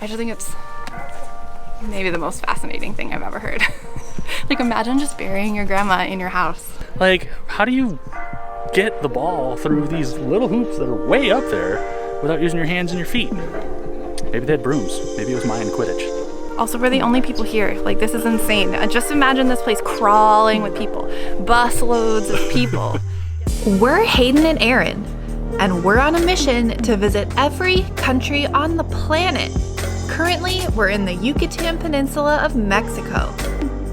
I just think it's maybe the most fascinating thing I've ever heard. Like, imagine just burying your grandma in your house. Like, how do you get the ball through these little hoops that are way up there without using your hands and your feet? Maybe they had brooms. Maybe it was Mayan Quidditch. Also, we're the only people here. Like, this is insane. Just imagine this place crawling with people. Busloads of people. We're Hayden and Aaron, and we're on a mission to visit every country on the planet. Currently, we're in the Yucatan Peninsula of Mexico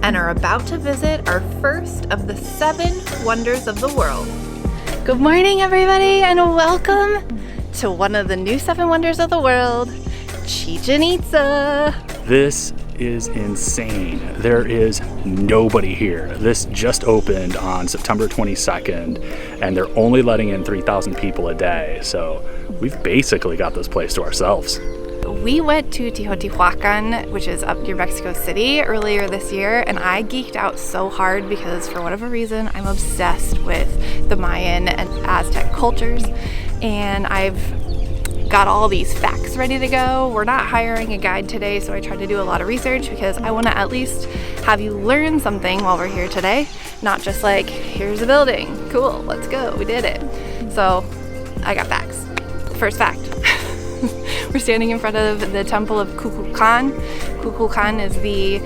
and are about to visit our first of the 7 wonders of the world. Good morning, everybody, and welcome to one of the new 7 wonders of the world, Chichen Itza. This is insane. There is nobody here. This just opened on September 22nd, and they're only letting in 3,000 people a day. So we've basically got this place to ourselves. We went to Teotihuacan, which is up near Mexico City, earlier this year, and I geeked out so hard because for whatever reason, I'm obsessed with the Mayan and Aztec cultures, and I've got all these facts ready to go. We're not hiring a guide today, so I tried to do a lot of research because I want to at least have you learn something while we're here today, not just like, here's a building, cool, let's go, we did it. So I got facts. First fact. We're standing in front of the temple of Kukulkan. Kukulkan is the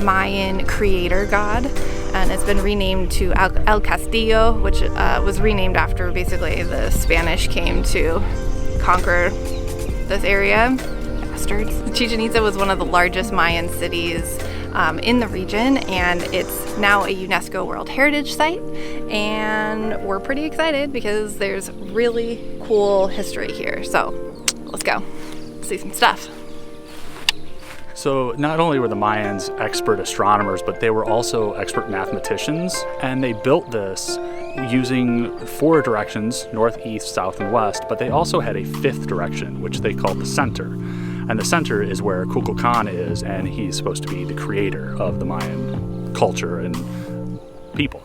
Mayan creator god, and it's been renamed to El Castillo, which was renamed after basically the Spanish came to conquer this area. Bastards. Chichen Itza was one of the largest Mayan cities in the region, and it's now a UNESCO World Heritage Site, and we're pretty excited because there's really cool history here. So let's go see some stuff. So not only were the Mayans expert astronomers, but they were also expert mathematicians, and they built this using 4 directions, north, east, south, and west, but they also had a 5th direction, which they called the center. And the center is where Kukulkan is, and he's supposed to be the creator of the Mayan culture and people.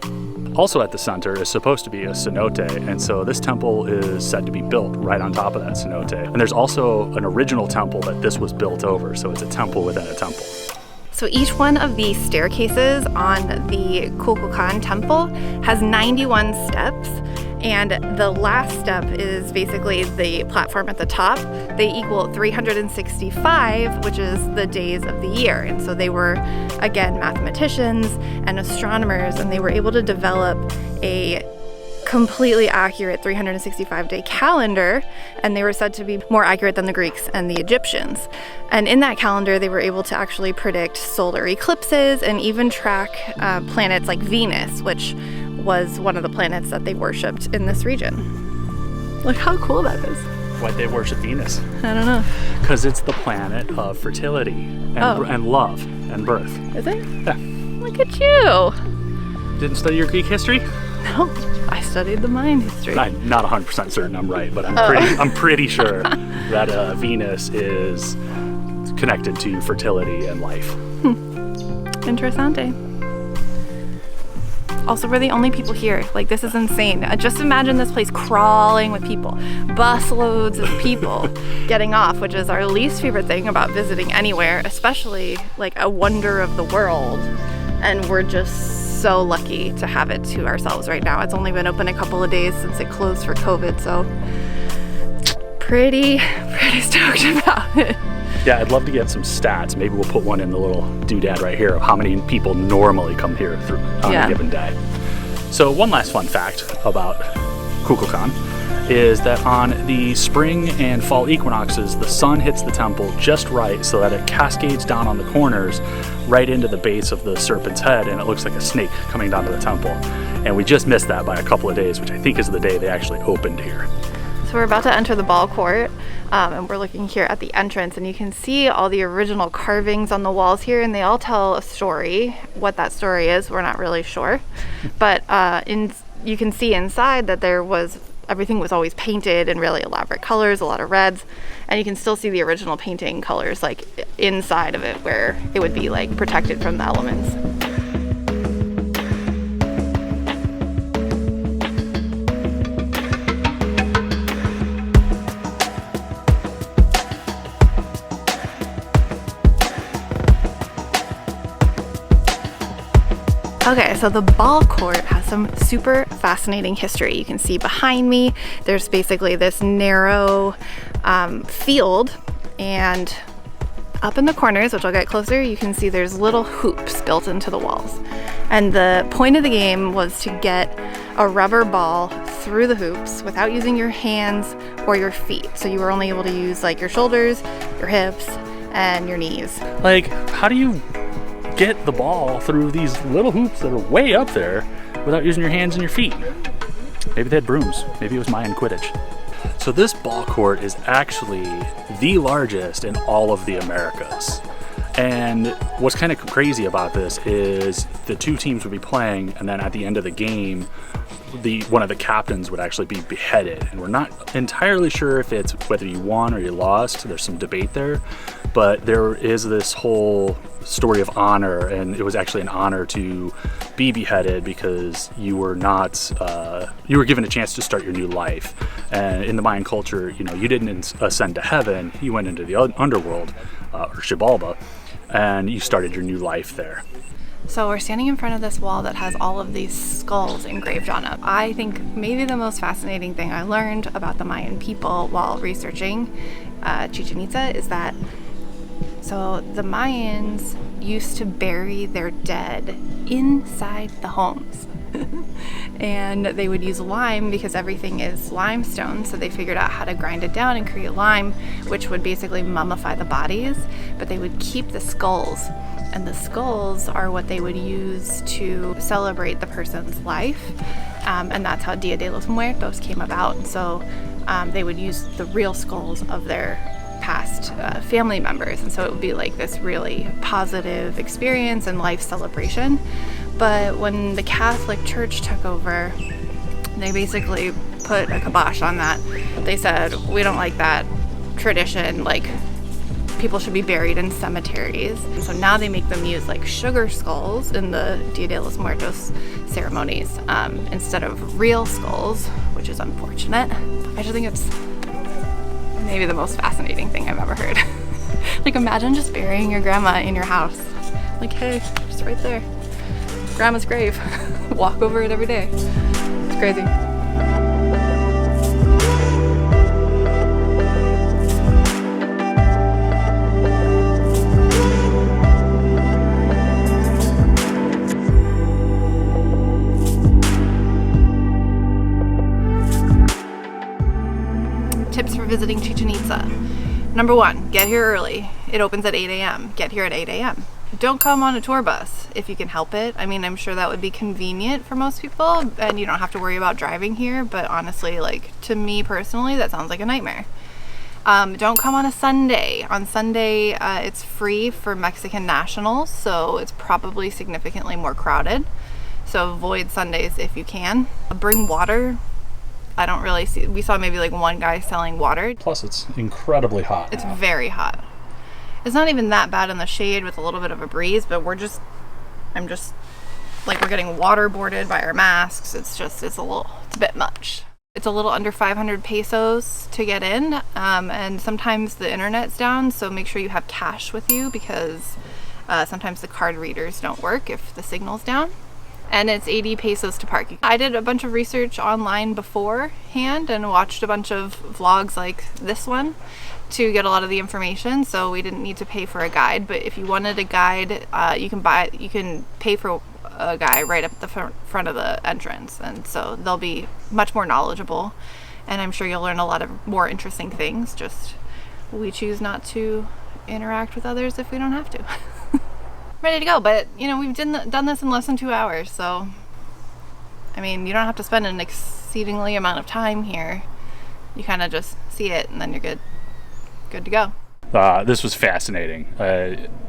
Also at the center is supposed to be a cenote, and so this temple is said to be built right on top of that cenote. And there's also an original temple that this was built over, so it's a temple within a temple. So each one of these staircases on the Kukulkan Temple has 91 steps, and the last step is basically the platform at the top. They equal 365, which is the days of the year. And so they were, again, mathematicians and astronomers, and they were able to develop a completely accurate 365-day calendar, and they were said to be more accurate than the Greeks and the Egyptians. And in that calendar, they were able to actually predict solar eclipses and even track planets like Venus, which was one of the planets that they worshipped in this region. Look how cool that is. Why'd they worship Venus? I don't know. Because it's the planet of fertility and love and birth. Is it? Yeah. Look at you. Didn't study your Greek history? No, I studied the Mayan history. I'm not 100% certain I'm right, but I'm pretty sure that Venus is connected to fertility and life. Interessante. Also, we're the only people here. Like, this is insane. Just imagine this place crawling with people. Busloads of people getting off, which is our least favorite thing about visiting anywhere, especially like a wonder of the world. And we're just so lucky to have it to ourselves right now. It's only been open a couple of days since it closed for COVID, so pretty stoked about it. Yeah, I'd love to get some stats. Maybe we'll put one in the little doodad right here of how many people normally come here on a given day. So one last fun fact about Kukulkan is that on the spring and fall equinoxes, the sun hits the temple just right so that it cascades down on the corners right into the base of the serpent's head, and it looks like a snake coming down to the temple. And we just missed that by a couple of days, which I think is the day they actually opened here. So we're about to enter the ball court, and we're looking here at the entrance, and you can see all the original carvings on the walls here, and they all tell a story. What that story is, we're not really sure. But you can see inside that everything was always painted in really elaborate colors, a lot of reds, and you can still see the original painting colors like inside of it where it would be like protected from the elements. Okay, so the ball court has some super fascinating history. You can see behind me, there's basically this narrow field, and up in the corners, which I'll get closer, you can see there's little hoops built into the walls. And the point of the game was to get a rubber ball through the hoops without using your hands or your feet. So you were only able to use like your shoulders, your hips, and your knees. Like, how do you get the ball through these little hoops that are way up there without using your hands and your feet? Maybe they had brooms. Maybe it was Mayan Quidditch. So this ball court is actually the largest in all of the Americas. And what's kind of crazy about this is the two teams would be playing, and then at the end of the game, one of the captains would actually be beheaded. And we're not entirely sure if it's whether you won or you lost. There's some debate there, but there is this whole story of honor, and it was actually an honor to be beheaded because you were not you were given a chance to start your new life. And in the Mayan culture, you know, you didn't ascend to heaven, you went into the underworld, or Xibalba, and you started your new life there. So we're standing in front of this wall that has all of these skulls engraved on it. I think maybe the most fascinating thing I learned about the Mayan people while researching Chichen Itza is that so the Mayans used to bury their dead inside the homes. And they would use lime because everything is limestone, so they figured out how to grind it down and create lime, which would basically mummify the bodies, but they would keep the skulls. And the skulls are what they would use to celebrate the person's life, and that's how Dia de los Muertos came about. So they would use the real skulls of their past family members, and so it would be like this really positive experience and life celebration. But when the Catholic Church took over, they basically put a kibosh on that. They said, we don't like that tradition, like people should be buried in cemeteries. And so now they make them use like sugar skulls in the Dia de los Muertos ceremonies instead of real skulls, which is unfortunate. I just think it's maybe the most fascinating thing I've ever heard. Like, imagine just burying your grandma in your house. Like, hey, just right there. Grandma's grave. Walk over it every day. It's crazy. Tips for visiting Chichen Itza. Number 1, get here early. It opens at 8 a.m. Get here at 8 a.m. Don't come on a tour bus if you can help it. I mean, I'm sure that would be convenient for most people and you don't have to worry about driving here, but honestly, like, to me personally, that sounds like a nightmare. Don't come on a Sunday. On Sunday, it's free for Mexican nationals, so it's probably significantly more crowded. So avoid Sundays if you can. Bring water. I don't really see, we saw maybe like one guy selling water. Plus, it's incredibly hot. It's very hot. It's not even that bad in the shade with a little bit of a breeze, but we're getting waterboarded by our masks. It's a bit much. It's a little under 500 pesos to get in, and sometimes the internet's down, so make sure you have cash with you because sometimes the card readers don't work if the signal's down. And it's 80 pesos to park. I did a bunch of research online beforehand and watched a bunch of vlogs like this one to get a lot of the information, so we didn't need to pay for a guide. But if you wanted a guide, you can pay for a guy right up at the front of the entrance, and so they'll be much more knowledgeable, and I'm sure you'll learn a lot of more interesting things. Just we choose not to interact with others if we don't have to. Ready to go, but you know, we've done this in less than 2 hours, so I mean, you don't have to spend an exceedingly amount of time here. You kind of just see it and then you're good to go. This was fascinating.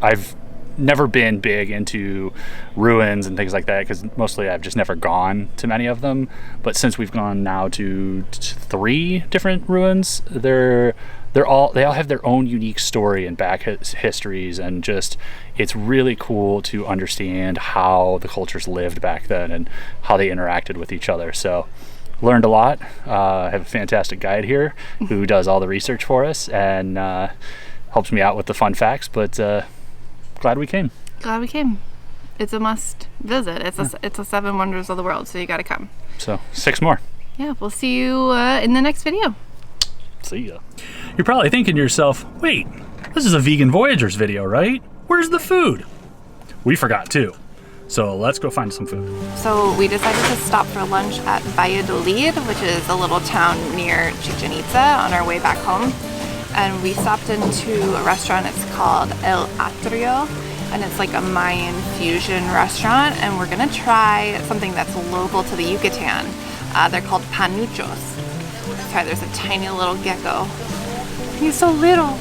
I've never been big into ruins and things like that because mostly I've just never gone to many of them, but since we've gone now to 3 different ruins, they all have their own unique story and back histories, and just it's really cool to understand how the cultures lived back then and how they interacted with each other. So learned a lot. I have a fantastic guide here who does all the research for us and helps me out with the fun facts, but glad we came. it's a must visit. It's a 7 wonders of the world, so you gotta come. So 6 more. Yeah, we'll see you in the next video. See ya. You're probably thinking to yourself, wait, this is a vegan Voyagers video, right? Where's the food? We forgot too. So let's go find some food. So we decided to stop for lunch at Valladolid, which is a little town near Chichen Itza, on our way back home. And we stopped into a restaurant. It's called El Atrio, and it's like a Mayan fusion restaurant. And we're gonna try something that's local to the Yucatan. They're called panuchos. Sorry, there's a tiny little gecko. He's so little.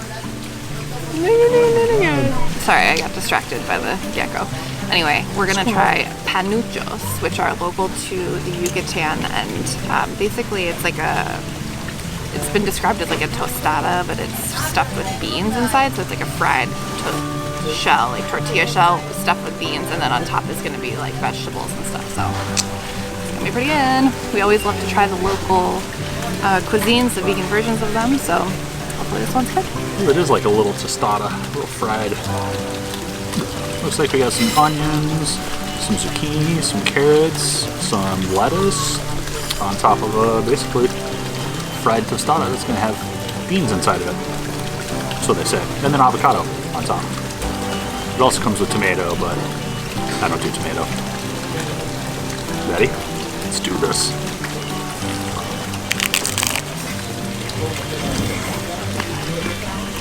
Sorry, I got distracted by the gecko. Anyway, we're gonna try panuchos, which are local to the Yucatan, and basically it's been described as like a tostada, but it's stuffed with beans inside, so it's like a fried shell, like tortilla shell stuffed with beans, and then on top is gonna be like vegetables and stuff, so it's gonna be pretty good. We always love to try the local cuisines, the vegan versions of them, so hopefully this one's good. Ooh, it is like a little tostada, a little fried. Looks like we got some onions, some zucchini, some carrots, some lettuce on top of basically fried tostada that's gonna have beans inside of it. That's what they say. And then avocado on top. It also comes with tomato, but I don't do tomato. Ready? Let's do this.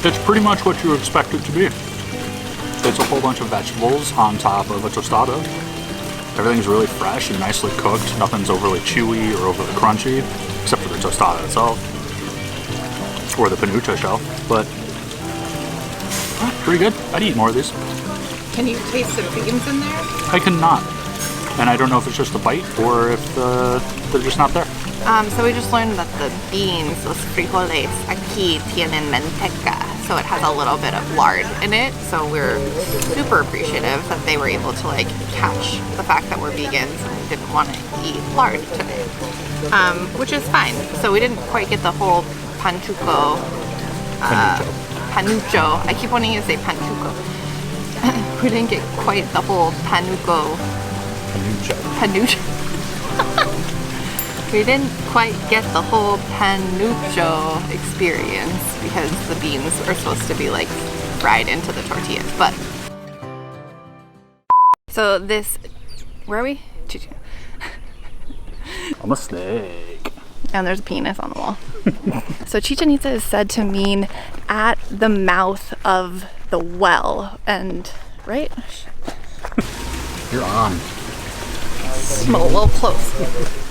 It's pretty much what you expect it to be. It's a whole bunch of vegetables on top of a tostada. Everything's really fresh and nicely cooked. Nothing's overly chewy or overly crunchy, except for the tostada itself. Or the panucha shell, but pretty good. I'd eat more of these. Can you taste the beans in there? I cannot. And I don't know if it's just a bite or if they're just not there. So we just learned that the beans, los frijoles, aquí tienen manteca. So it has a little bit of lard in it. So we're super appreciative that they were able to like catch the fact that we're vegans and didn't want to eat lard today, which is fine. So we didn't quite get the whole panucho. I keep wanting to say panucho. We didn't get quite the whole panucho. Panucho. We didn't quite get the whole panucho experience because the beans are supposed to be like fried into the tortillas, but so this, where are we? I'm a snake. And there's a penis on the wall. So Chichen Itza is said to mean at the mouth of the well, and right? You're on. I'm a little close.